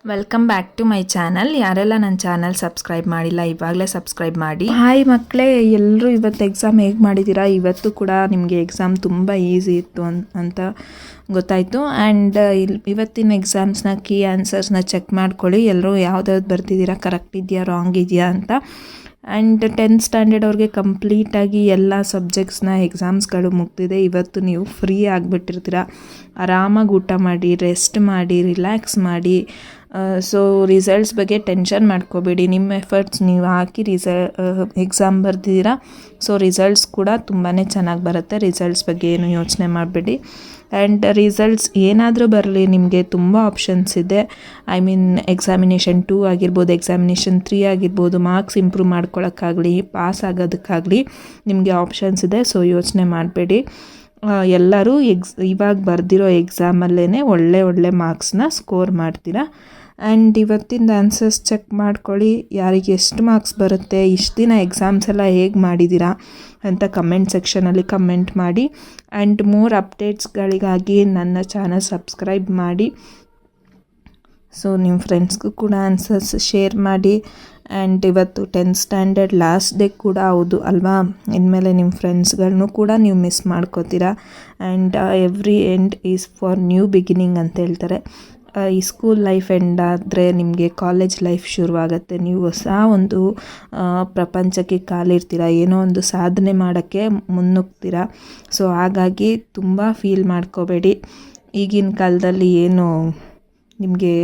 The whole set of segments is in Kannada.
Welcome back to my channel. ಯಾರೆಲ್ಲ ನನ್ನ ಚಾನಲ್ ಸಬ್ಸ್ಕ್ರೈಬ್ ಮಾಡಿಲ್ಲ ಇವಾಗಲೇ ಸಬ್ಸ್ಕ್ರೈಬ್ ಮಾಡಿ. ಹಾಯ್ ಮಕ್ಕಳೇ, ಎಲ್ಲರೂ ಇವತ್ತು ಎಕ್ಸಾಮ್ ಹೇಗೆ ಮಾಡಿದ್ದೀರಾ? ಇವತ್ತು ಕೂಡ ನಿಮಗೆ ಎಕ್ಸಾಮ್ ತುಂಬ ಈಸಿ ಇತ್ತು ಅಂತ ಗೊತ್ತಾಯಿತು. ಆ್ಯಂಡ್ ಇವತ್ತಿನ ಎಕ್ಸಾಮ್ಸ್ನ ಕೀ ಆನ್ಸರ್ಸ್ನ ಚೆಕ್ ಮಾಡ್ಕೊಳ್ಳಿ. ಎಲ್ಲರೂ ಯಾವ್ದಾವ್ದು ಬರ್ತಿದ್ದೀರಾ, ಕರೆಕ್ಟ್ ಇದೆಯಾ ರಾಂಗ್ ಇದೆಯಾ ಅಂತ. ಆ್ಯಂಡ್ 10th ಸ್ಟ್ಯಾಂಡರ್ಡ್ ಅವ್ರಿಗೆ ಕಂಪ್ಲೀಟಾಗಿ ಎಲ್ಲ ಸಬ್ಜೆಕ್ಟ್ಸ್ನ ಎಕ್ಸಾಮ್ಸ್ಗಳು ಮುಗ್ದಿದೆ. ಇವತ್ತು ನೀವು ಫ್ರೀ ಆಗಿಬಿಟ್ಟಿರ್ತೀರ. ಆರಾಮಾಗಿ ಊಟ ಮಾಡಿ, ರೆಸ್ಟ್ ಮಾಡಿ, ರಿಲ್ಯಾಕ್ಸ್ ಮಾಡಿ. ಸೊ ರಿಸಲ್ಟ್ಸ್ ಬಗ್ಗೆ ಟೆನ್ಷನ್ ಮಾಡ್ಕೋಬೇಡಿ. ನಿಮ್ಮ ಎಫರ್ಟ್ಸ್ ನೀವು ಹಾಕಿ ಎಕ್ಸಾಮ್ ಬರ್ದಿದ್ದೀರಾ. ಸೊ ರಿಸಲ್ಟ್ಸ್ ಕೂಡ ತುಂಬಾ ಚೆನ್ನಾಗಿ ಬರುತ್ತೆ. ರಿಸಲ್ಟ್ಸ್ ಬಗ್ಗೆ ಏನು ಯೋಚನೆ ಮಾಡಬೇಡಿ. ಆ್ಯಂಡ್ ರಿಸಲ್ಟ್ಸ್ ಏನಾದರೂ ಬರಲಿ, ನಿಮಗೆ ತುಂಬ ಆಪ್ಷನ್ಸ್ ಇದೆ. ಎಕ್ಸಾಮಿನೇಷನ್ 2 ಆಗಿರ್ಬೋದು, ಎಕ್ಸಾಮಿನೇಷನ್ 3 ಆಗಿರ್ಬೋದು. ಮಾರ್ಕ್ಸ್ ಇಂಪ್ರೂವ್ ಮಾಡ್ಕೊಳ್ಳೋಕ್ಕಾಗಲಿ, ಪಾಸ್ ಆಗೋದಕ್ಕಾಗಲಿ ನಿಮಗೆ ಆಪ್ಷನ್ಸ್ ಇದೆ. ಸೊ ಯೋಚನೆ ಮಾಡಬೇಡಿ. ಎಲ್ಲರೂ ಇವಾಗ ಬರ್ದಿರೋ ಎಕ್ಸಾಮಲ್ಲೇ ಒಳ್ಳೆ ಮಾರ್ಕ್ಸ್ನ ಸ್ಕೋರ್ ಮಾಡ್ತೀರಾ. ಆ್ಯಂಡ್ ಇವತ್ತಿಂದ ಆನ್ಸರ್ಸ್ ಚೆಕ್ ಮಾಡ್ಕೊಳ್ಳಿ. ಯಾರಿಗೆ ಎಷ್ಟು ಮಾರ್ಕ್ಸ್ ಬರುತ್ತೆ, ಇಷ್ಟು ದಿನ ಎಕ್ಸಾಮ್ಸ್ ಎಲ್ಲ ಹೇಗೆ ಮಾಡಿದ್ದೀರಾ ಅಂತ ಕಮೆಂಟ್ ಸೆಕ್ಷನಲ್ಲಿ ಕಮೆಂಟ್ ಮಾಡಿ. ಆ್ಯಂಡ್ ಮೋರ್ ಅಪ್ಡೇಟ್ಸ್ಗಳಿಗಾಗಿ ನನ್ನ ಚಾನಲ್ ಸಬ್ಸ್ಕ್ರೈಬ್ ಮಾಡಿ. ಸೊ ನಿಮ್ಮ ಫ್ರೆಂಡ್ಸ್ಗೂ ಕೂಡ ಆನ್ಸರ್ಸ್ ಶೇರ್ ಮಾಡಿ. ಆ್ಯಂಡ್ ಇವತ್ತು 10th ಸ್ಟ್ಯಾಂಡರ್ಡ್ ಲಾಸ್ಟ್ ಡೇ ಕೂಡ ಹೌದು ಅಲ್ವಾ? ಇನ್ಮೇಲೆ ನಿಮ್ಮ ಫ್ರೆಂಡ್ಸ್ಗಳನ್ನೂ ಕೂಡ ನೀವು ಮಿಸ್ ಮಾಡ್ಕೋತೀರಾ. And every end is for new beginning ಅಂತ ಹೇಳ್ತಾರೆ. ಈ ಸ್ಕೂಲ್ ಲೈಫ್ ಎಂಡ್ ಆದರೆ ನಿಮಗೆ ಕಾಲೇಜ್ ಲೈಫ್ ಶುರುವಾಗುತ್ತೆ. ನೀವು ಹೊಸ ಒಂದು ಪ್ರಪಂಚಕ್ಕೆ ಕಾಲಿಡ್ತೀರ, ಏನೋ ಒಂದು ಸಾಧನೆ ಮಾಡೋಕ್ಕೆ ಮುನ್ನುಗ್ತೀರ. ಸೊ ಹಾಗಾಗಿ ತುಂಬ ಫೀಲ್ ಮಾಡ್ಕೋಬೇಡಿ. ಈಗಿನ ಕಾಲದಲ್ಲಿ ಏನು ನಿಮಗೆ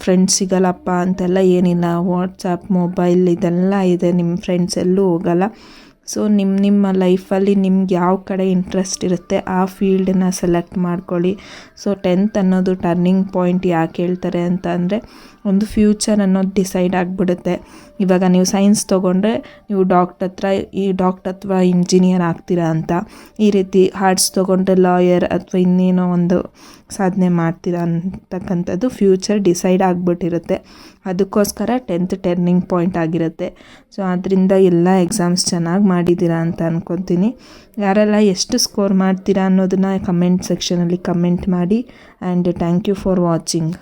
ಫ್ರೆಂಡ್ಸ್ ಸಿಗಲ್ಲಪ್ಪ ಅಂತೆಲ್ಲ ಏನಿಲ್ಲ. ವಾಟ್ಸಪ್, ಮೊಬೈಲ್ ಇದೆಲ್ಲ ಇದೆ. ನಿಮ್ಮ ಫ್ರೆಂಡ್ಸ್ ಎಲ್ಲೂ ಹೋಗಲ್ಲ. ಸೊ ನಿಮ್ಮ ಲೈಫಲ್ಲಿ ನಿಮ್ಗೆ ಯಾವ ಕಡೆ ಇಂಟ್ರೆಸ್ಟ್ ಇರುತ್ತೆ ಆ ಫೀಲ್ಡನ್ನ ಸೆಲೆಕ್ಟ್ ಮಾಡ್ಕೊಳ್ಳಿ. ಸೊ 10th ಅನ್ನೋದು ಟರ್ನಿಂಗ್ ಪಾಯಿಂಟ್ ಯಾಕೆ ಹೇಳ್ತಾರೆ ಅಂತ ಅಂದರೆ, ಒಂದು ಫ್ಯೂಚರ್ ಅನ್ನೋದು ಡಿಸೈಡ್ ಆಗಿಬಿಡುತ್ತೆ. ಇವಾಗ ನೀವು ಸೈನ್ಸ್ ತೊಗೊಂಡ್ರೆ ನೀವು ಡಾಕ್ಟರ್ ಅಥವಾ ಇಂಜಿನಿಯರ್ ಆಗ್ತೀರಾ ಅಂತ. ಈ ರೀತಿ ಆರ್ಟ್ಸ್ ತೊಗೊಂಡ್ರೆ ಲಾಯರ್ ಅಥವಾ ಇನ್ನೇನೋ ಒಂದು ಸಾಧನೆ ಮಾಡ್ತೀರಾ ಅಂತಕ್ಕಂಥದ್ದು ಫ್ಯೂಚರ್ ಡಿಸೈಡ್ ಆಗಿಬಿಟ್ಟಿರುತ್ತೆ. ಅದಕ್ಕೋಸ್ಕರ 10th ಟರ್ನಿಂಗ್ ಪಾಯಿಂಟ್ ಆಗಿರುತ್ತೆ. ಸೊ ಅದರಿಂದ ಎಲ್ಲ ಎಕ್ಸಾಮ್ಸ್ ಚೆನ್ನಾಗಿ ಮಾಡಿದ್ದೀರಾ ಅಂತ ಅಂದ್ಕೊತೀನಿ. ಯಾರೆಲ್ಲ ಎಷ್ಟು ಸ್ಕೋರ್ ಮಾಡ್ತೀರಾ ಅನ್ನೋದನ್ನು ಕಮೆಂಟ್ ಸೆಕ್ಷನಲ್ಲಿ ಕಮೆಂಟ್ ಮಾಡಿ. And thank you for watching.